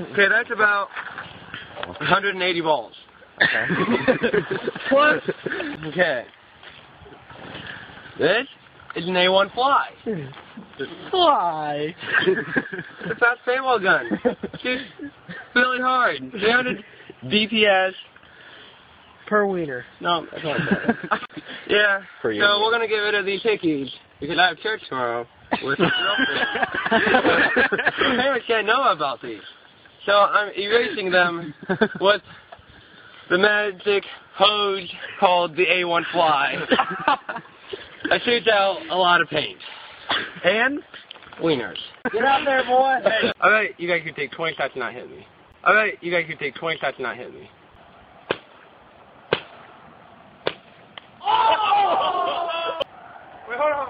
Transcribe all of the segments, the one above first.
Okay, that's about 180 balls. Okay. Plus. Okay. This is an A1 fly. Fly. It's that paintball gun. Shoots really hard. 300 DPS. Per wiener. No, that's not bad. Yeah. So we're gonna get rid of these hickeys because I have church tomorrow with my girlfriend. Parents can't know about these. So I'm erasing them with the magic hose called the A1 fly. That shoots out a lot of paint. And? Wieners. Get out there, boy! Hey, I bet you guys could take 20 shots and not hit me. I bet you guys could take 20 shots and not hit me. Oh! Wait, hold on.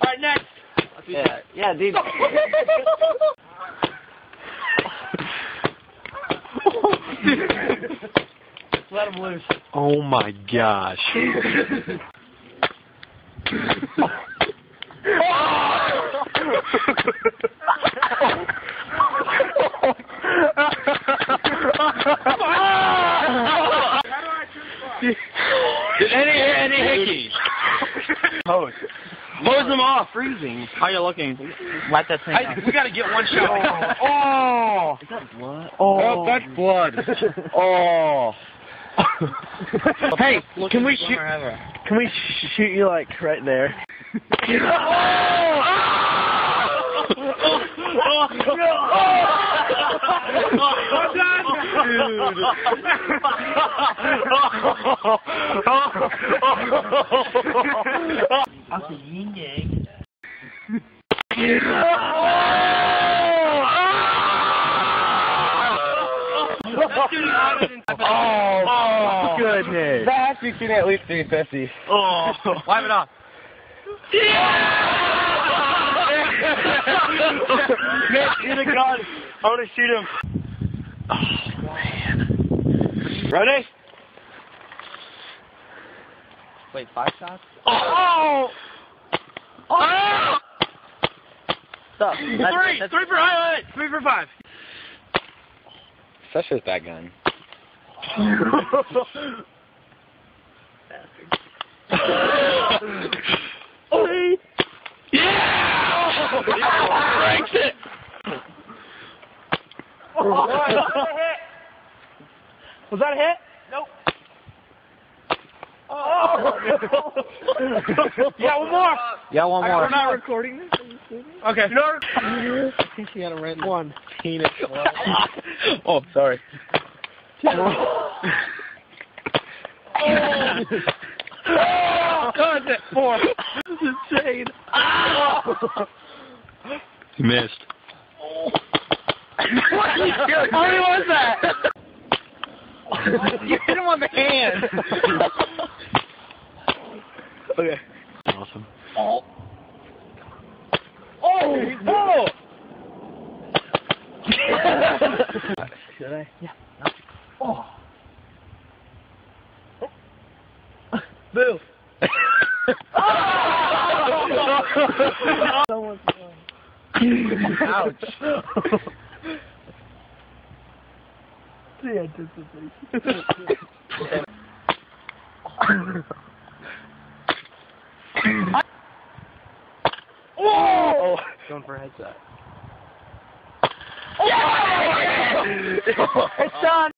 Alright, next. Yeah, dude. Let him loose. Oh my gosh. Any hickeys? Hose. Hose them off. Freezing. How you looking? Light that thing up. We gotta get one shot. Oh! Is that blood? Oh, that's blood. Oh. Hey, can we shoot? Can we shoot you like right there? That's a yin yang. Oh, goodness. That has to be shooting at least 350. Oh, wipe it off. Get a gun. I want to shoot him. Oh, man. Ready? Wait, 5 shots? Oh! Oh! Stop. Three for highlight. 3 for 5. Such a bad gun. Oh! Yeah! Breaks it! Was that a hit? Nope. Oh! Yeah, one more. Yeah, one more. We're not recording this? Okay. I think she had a red one. Penis. Oh, sorry. Oh, God, that's 4. This is insane. You missed. What are you doing? How many was that? You hit him on the hand. Okay. Awesome. Oh. Oh. Oh. Should I? Yeah. Oh. Boo. Ouch. The anticipation. Oh! Going for a headshot. Yeah! It's done.